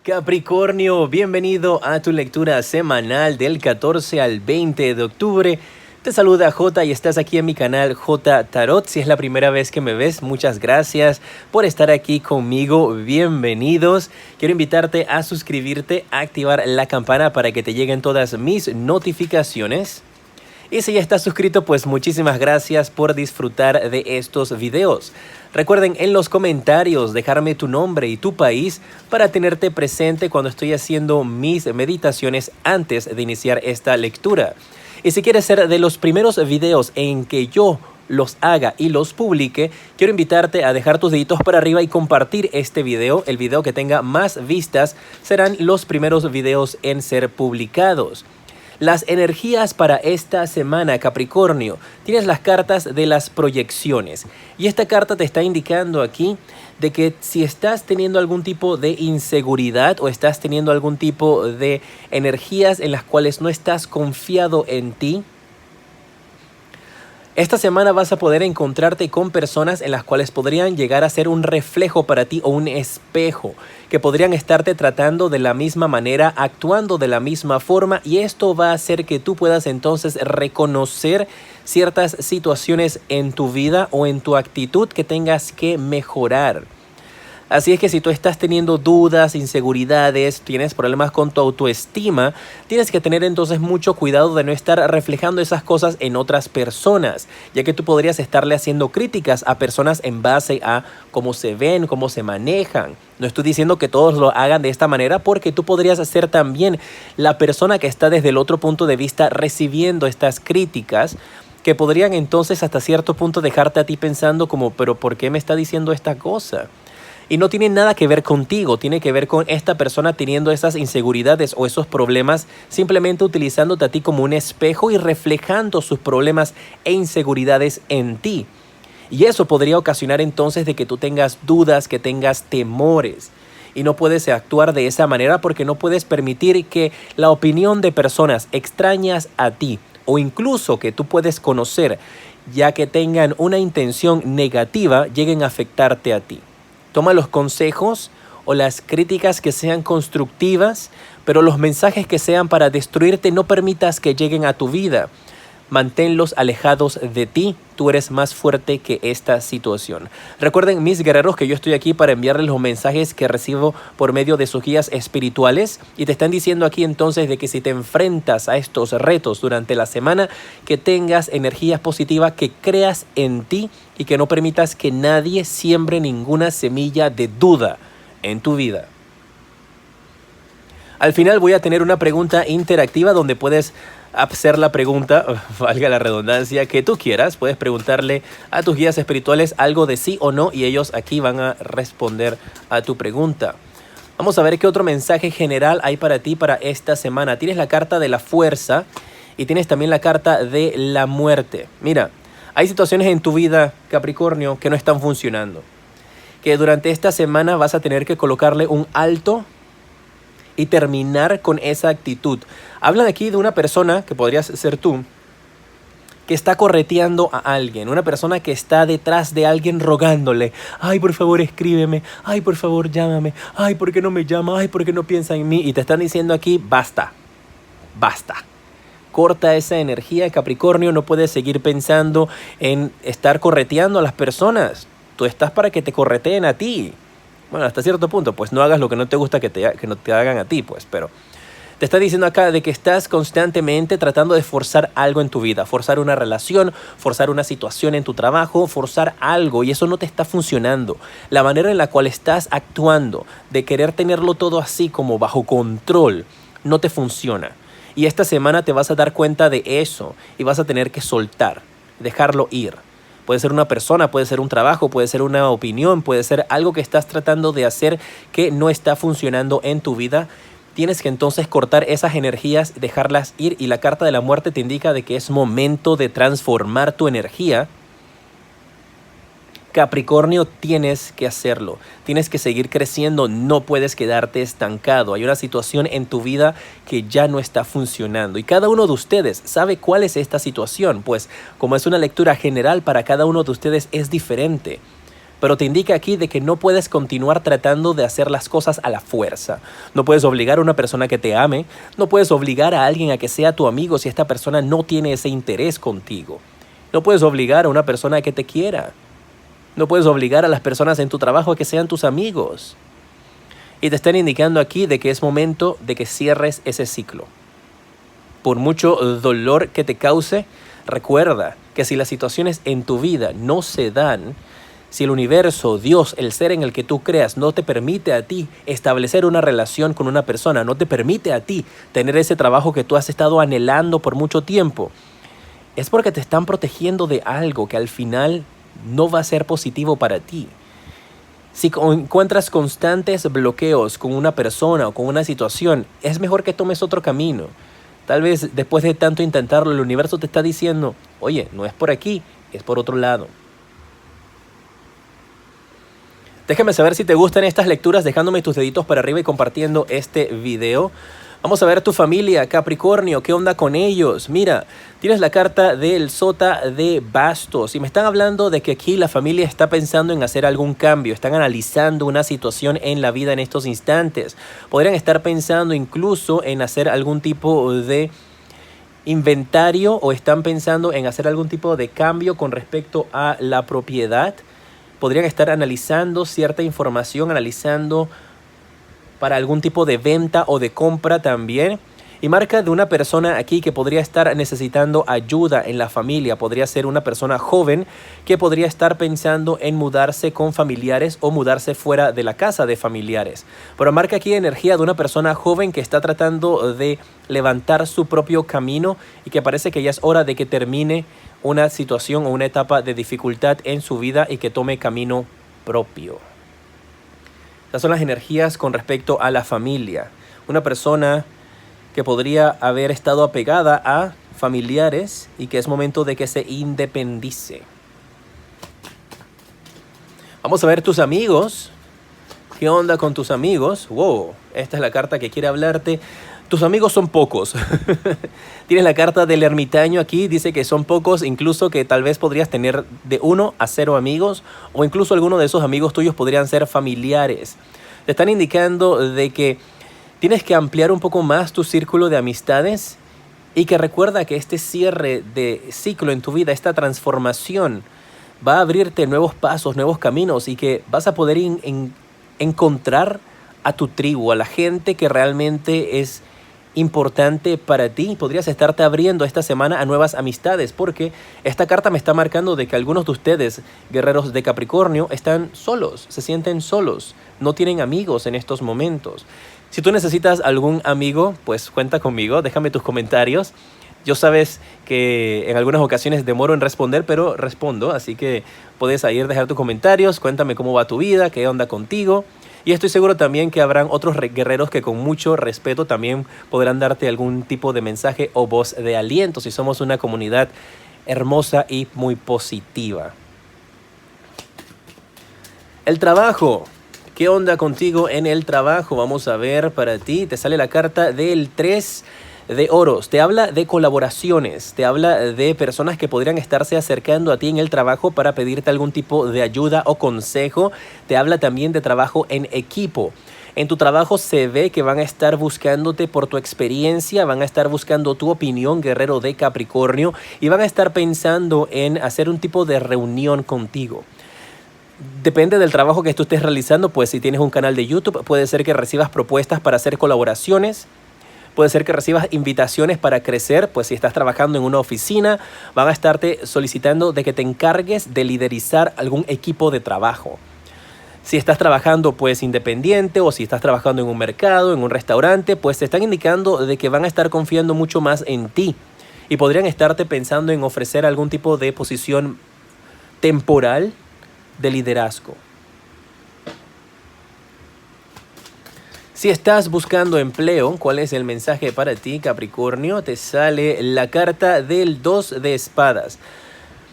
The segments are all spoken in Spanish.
Capricornio, bienvenido a tu lectura semanal del 14 al 20 de octubre. Te saluda J y estás aquí en mi canal J Tarot. Si es la primera vez que me ves, muchas gracias por estar aquí conmigo. Bienvenidos. Quiero invitarte a suscribirte, a activar la campana para que te lleguen todas mis notificaciones. Y si ya estás suscrito, pues muchísimas gracias por disfrutar de estos videos. Recuerden en los comentarios dejarme tu nombre y tu país para tenerte presente cuando estoy haciendo mis meditaciones antes de iniciar esta lectura. Y si quieres ser de los primeros videos en que yo los haga y los publique, quiero invitarte a dejar tus deditos para arriba y compartir este video. El video que tenga más vistas serán los primeros videos en ser publicados. Las energías para esta semana, Capricornio. Tienes las cartas de las proyecciones. Y esta carta te está indicando aquí de que si estás teniendo algún tipo de inseguridad o estás teniendo algún tipo de energías en las cuales no estás confiado en ti, esta semana vas a poder encontrarte con personas en las cuales podrían llegar a ser un reflejo para ti o un espejo, que podrían estarte tratando de la misma manera, actuando de la misma forma, y esto va a hacer que tú puedas entonces reconocer ciertas situaciones en tu vida o en tu actitud que tengas que mejorar. Así es que si tú estás teniendo dudas, inseguridades, tienes problemas con tu autoestima, tienes que tener entonces mucho cuidado de no estar reflejando esas cosas en otras personas, ya que tú podrías estarle haciendo críticas a personas en base a cómo se ven, cómo se manejan. No estoy diciendo que todos lo hagan de esta manera, porque tú podrías ser también la persona que está desde el otro punto de vista recibiendo estas críticas, que podrían entonces hasta cierto punto dejarte a ti pensando como, pero ¿por qué me está diciendo esta cosa? Y no tiene nada que ver contigo, tiene que ver con esta persona teniendo esas inseguridades o esos problemas, simplemente utilizándote a ti como un espejo y reflejando sus problemas e inseguridades en ti. Y eso podría ocasionar entonces de que tú tengas dudas, que tengas temores. Y no puedes actuar de esa manera porque no puedes permitir que la opinión de personas extrañas a ti o incluso que tú puedes conocer, ya que tengan una intención negativa, lleguen a afectarte a ti. Toma los consejos o las críticas que sean constructivas, pero los mensajes que sean para destruirte no permitas que lleguen a tu vida. Manténlos alejados de ti. Tú eres más fuerte que esta situación. Recuerden, mis guerreros, que yo estoy aquí para enviarles los mensajes que recibo por medio de sus guías espirituales. Y te están diciendo aquí entonces de que si te enfrentas a estos retos durante la semana, que tengas energías positivas, que creas en ti y que no permitas que nadie siembre ninguna semilla de duda en tu vida. Al final voy a tener una pregunta interactiva donde puedes hacer la pregunta, valga la redundancia, que tú quieras. Puedes preguntarle a tus guías espirituales algo de sí o no y ellos aquí van a responder a tu pregunta. Vamos a ver qué otro mensaje general hay para ti para esta semana. Tienes la carta de la fuerza y tienes también la carta de la muerte. Mira, hay situaciones en tu vida, Capricornio, que no están funcionando. Que durante esta semana vas a tener que colocarle un alto y terminar con esa actitud. Hablan aquí de una persona, que podrías ser tú, que está correteando a alguien. Una persona que está detrás de alguien rogándole. Ay, por favor, escríbeme. Ay, por favor, llámame. Ay, ¿por qué no me llama? Ay, ¿por qué no piensa en mí? Y te están diciendo aquí, basta. Basta. Corta esa energía, Capricornio. No puedes seguir pensando en estar correteando a las personas. Tú estás para que te correteen a ti. Bueno, hasta cierto punto, pues no hagas lo que no te gusta que no te hagan a ti, pues, pero te está diciendo acá de que estás constantemente tratando de forzar algo en tu vida, forzar una relación, forzar una situación en tu trabajo, forzar algo, y eso no te está funcionando. La manera en la cual estás actuando, de querer tenerlo todo así como bajo control, no te funciona. Y esta semana te vas a dar cuenta de eso y vas a tener que soltar, dejarlo ir. Puede ser una persona, puede ser un trabajo, puede ser una opinión, puede ser algo que estás tratando de hacer que no está funcionando en tu vida. Tienes que entonces cortar esas energías, dejarlas ir, y la carta de la muerte te indica de que es momento de transformar tu energía. Capricornio, tienes que hacerlo, tienes que seguir creciendo, no puedes quedarte estancado. Hay una situación en tu vida que ya no está funcionando y cada uno de ustedes sabe cuál es esta situación, pues como es una lectura general para cada uno de ustedes es diferente. Pero te indica aquí de que no puedes continuar tratando de hacer las cosas a la fuerza. No puedes obligar a una persona que te ame, no puedes obligar a alguien a que sea tu amigo si esta persona no tiene ese interés contigo. No puedes obligar a una persona a que te quiera. No puedes obligar a las personas en tu trabajo a que sean tus amigos. Y te están indicando aquí de que es momento de que cierres ese ciclo. Por mucho dolor que te cause, recuerda que si las situaciones en tu vida no se dan, si el universo, Dios, el ser en el que tú creas, no te permite a ti establecer una relación con una persona, no te permite a ti tener ese trabajo que tú has estado anhelando por mucho tiempo, es porque te están protegiendo de algo que al final no va a ser positivo para ti. Si encuentras constantes bloqueos con una persona o con una situación, es mejor que tomes otro camino. Tal vez después de tanto intentarlo, el universo te está diciendo, oye, no es por aquí, es por otro lado. Déjame saber si te gustan estas lecturas dejándome tus deditos para arriba y compartiendo este video. Vamos a ver tu familia, Capricornio, ¿qué onda con ellos? Mira, tienes la carta del Sota de Bastos y me están hablando de que aquí la familia está pensando en hacer algún cambio, están analizando una situación en la vida en estos instantes. Podrían estar pensando incluso en hacer algún tipo de inventario o están pensando en hacer algún tipo de cambio con respecto a la propiedad. Podrían estar analizando cierta información, analizando para algún tipo de venta o de compra también. Y marca de una persona aquí que podría estar necesitando ayuda en la familia. Podría ser una persona joven que podría estar pensando en mudarse con familiares o mudarse fuera de la casa de familiares. Pero marca aquí energía de una persona joven que está tratando de levantar su propio camino y que parece que ya es hora de que termine una situación o una etapa de dificultad en su vida y que tome camino propio. Estas son las energías con respecto a la familia. Una persona que podría haber estado apegada a familiares y que es momento de que se independice. Vamos a ver tus amigos. ¿Qué onda con tus amigos? Wow, esta es la carta que quiere hablarte. Tus amigos son pocos. Tienes la carta del ermitaño aquí, dice que son pocos, incluso que tal vez podrías tener de 1 a 0 amigos, o incluso alguno de esos amigos tuyos podrían ser familiares. Te están indicando de que tienes que ampliar un poco más tu círculo de amistades y que recuerda que este cierre de ciclo en tu vida, esta transformación, va a abrirte nuevos pasos, nuevos caminos y que vas a poder encontrar a tu tribu, a la gente que realmente es importante para ti. Podrías estarte abriendo esta semana a nuevas amistades porque esta carta me está marcando de que algunos de ustedes, guerreros de Capricornio, están solos, se sienten solos, no tienen amigos en estos momentos. Si tú necesitas algún amigo, pues cuenta conmigo, déjame tus comentarios. Yo sabes que en algunas ocasiones demoro en responder, pero respondo, así que puedes ahí dejar tus comentarios, cuéntame cómo va tu vida, qué onda contigo. Y estoy seguro también que habrán otros guerreros que con mucho respeto también podrán darte algún tipo de mensaje o voz de aliento si somos una comunidad hermosa y muy positiva. El trabajo. ¿Qué onda contigo en el trabajo? Vamos a ver para ti. Te sale la carta del 3 de oros. Te habla de colaboraciones. Te habla de personas que podrían estarse acercando a ti en el trabajo para pedirte algún tipo de ayuda o consejo. Te habla también de trabajo en equipo. En tu trabajo se ve que van a estar buscándote por tu experiencia, van a estar buscando tu opinión, guerrero de Capricornio, y van a estar pensando en hacer un tipo de reunión contigo. Depende del trabajo que tú estés realizando, pues si tienes un canal de YouTube, puede ser que recibas propuestas para hacer colaboraciones, puede ser que recibas invitaciones para crecer, pues si estás trabajando en una oficina, van a estarte solicitando de que te encargues de liderizar algún equipo de trabajo. Si estás trabajando pues independiente o si estás trabajando en un mercado, en un restaurante, pues te están indicando de que van a estar confiando mucho más en ti y podrían estarte pensando en ofrecer algún tipo de posición temporal de liderazgo. Si estás buscando empleo, ¿cuál es el mensaje para ti, Capricornio? Te sale la carta del 2 de espadas.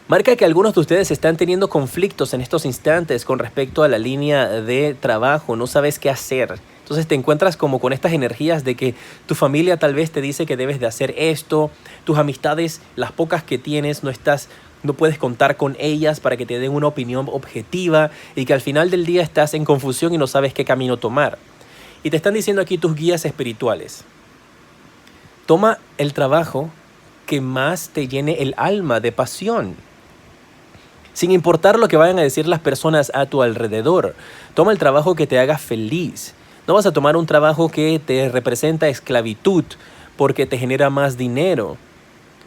Marca que algunos de ustedes están teniendo conflictos en estos instantes con respecto a la línea de trabajo. No sabes qué hacer. Entonces te encuentras como con estas energías de que tu familia tal vez te dice que debes de hacer esto. Tus amistades, las pocas que tienes, no estás No puedes contar con ellas para que te den una opinión objetiva y que al final del día estás en confusión y no sabes qué camino tomar. Y te están diciendo aquí tus guías espirituales: toma el trabajo que más te llene el alma de pasión, sin importar lo que vayan a decir las personas a tu alrededor. Toma el trabajo que te haga feliz. No vas a tomar un trabajo que te representa esclavitud porque te genera más dinero,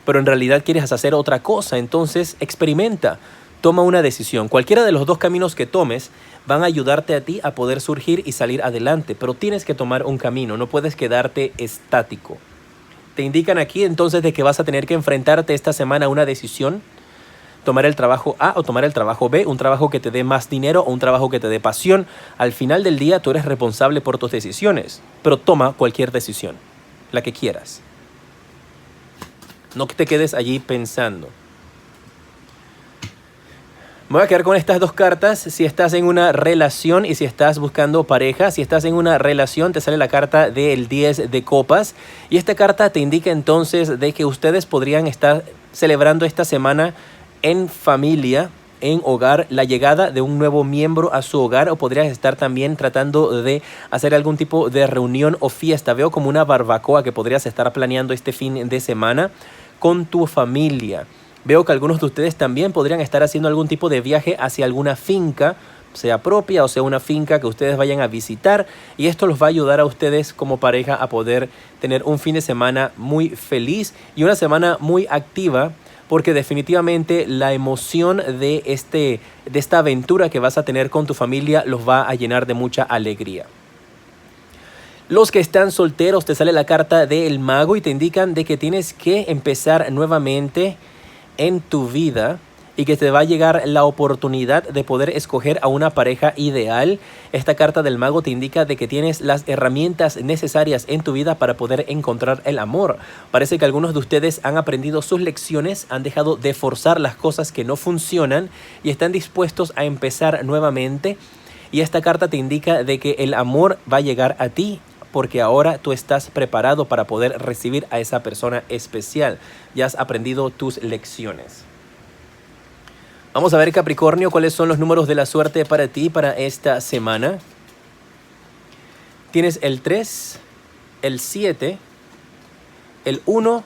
pero en realidad quieres hacer otra cosa. Entonces experimenta, toma una decisión. Cualquiera de los dos caminos que tomes van a ayudarte a ti a poder surgir y salir adelante, pero tienes que tomar un camino, no puedes quedarte estático. Te indican aquí entonces de que vas a tener que enfrentarte esta semana a una decisión: tomar el trabajo A o tomar el trabajo B, un trabajo que te dé más dinero o un trabajo que te dé pasión. Al final del día tú eres responsable por tus decisiones, pero toma cualquier decisión, la que quieras. No te quedes allí pensando. Me voy a quedar con estas dos cartas. Si estás en una relación y si estás buscando pareja, si estás en una relación, te sale la carta del 10 de copas. Y esta carta te indica entonces de que ustedes podrían estar celebrando esta semana en familia, en hogar, la llegada de un nuevo miembro a su hogar, o podrías estar también tratando de hacer algún tipo de reunión o fiesta. Veo como una barbacoa que podrías estar planeando este fin de semana con tu familia. Veo que algunos de ustedes también podrían estar haciendo algún tipo de viaje hacia alguna finca, sea propia o sea una finca que ustedes vayan a visitar, y esto los va a ayudar a ustedes como pareja a poder tener un fin de semana muy feliz y una semana muy activa, porque definitivamente la emoción de esta aventura que vas a tener con tu familia los va a llenar de mucha alegría. Los que están solteros, te sale la carta del mago y te indican de que tienes que empezar nuevamente en tu vida y que te va a llegar la oportunidad de poder escoger a una pareja ideal. Esta carta del mago te indica de que tienes las herramientas necesarias en tu vida para poder encontrar el amor. Parece que algunos de ustedes han aprendido sus lecciones, han dejado de forzar las cosas que no funcionan y están dispuestos a empezar nuevamente. Y esta carta te indica de que el amor va a llegar a ti, porque ahora tú estás preparado para poder recibir a esa persona especial. Ya has aprendido tus lecciones. Vamos a ver, Capricornio, cuáles son los números de la suerte para ti para esta semana. Tienes el 3, el 7, el 1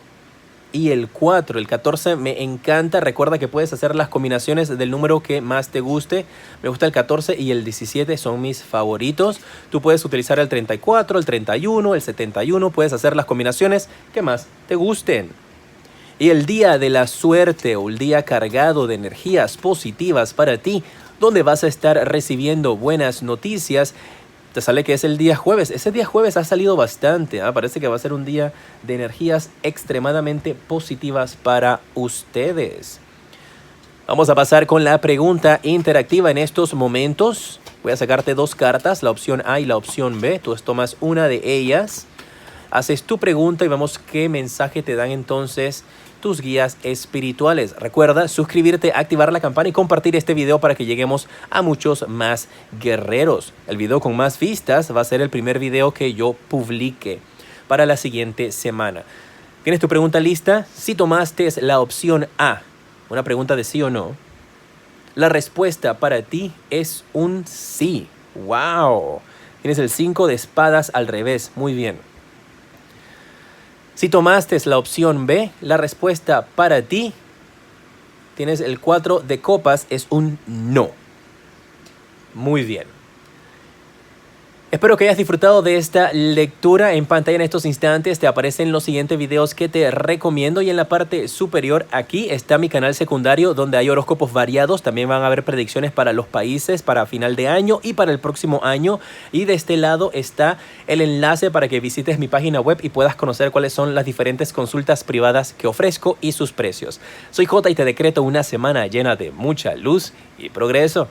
y el 4. El 14 me encanta. Recuerda que puedes hacer las combinaciones del número que más te guste. Me gusta el 14 y el 17, son mis favoritos. Tú puedes utilizar el 34, el 31, el 71. Puedes hacer las combinaciones que más te gusten. Y el día de la suerte, o el día cargado de energías positivas para ti, donde vas a estar recibiendo buenas noticias, te sale que es el día jueves. Ese día jueves ha salido bastante, parece que va a ser un día de energías extremadamente positivas para ustedes. Vamos a pasar con la pregunta interactiva en estos momentos. Voy a sacarte dos cartas, la opción A y la opción B. Tú tomas una de ellas, haces tu pregunta y vemos qué mensaje te dan entonces tus guías espirituales. Recuerda suscribirte, activar la campana y compartir este video para que lleguemos a muchos más guerreros. El video con más vistas va a ser el primer video que yo publique para la siguiente semana. ¿Tienes tu pregunta lista? Si tomaste la opción A, una pregunta de sí o no, la respuesta para ti es un sí. ¡Wow! Tienes el 5 de espadas al revés. Muy bien. Si tomaste la opción B, la respuesta para ti, tienes el 4 de copas, es un no. Muy bien. Espero que hayas disfrutado de esta lectura. En pantalla en estos instantes te aparecen los siguientes videos que te recomiendo, y en la parte superior aquí está mi canal secundario donde hay horóscopos variados. También van a haber predicciones para los países para final de año y para el próximo año, y de este lado está el enlace para que visites mi página web y puedas conocer cuáles son las diferentes consultas privadas que ofrezco y sus precios. Soy Jota y te decreto una semana llena de mucha luz y progreso.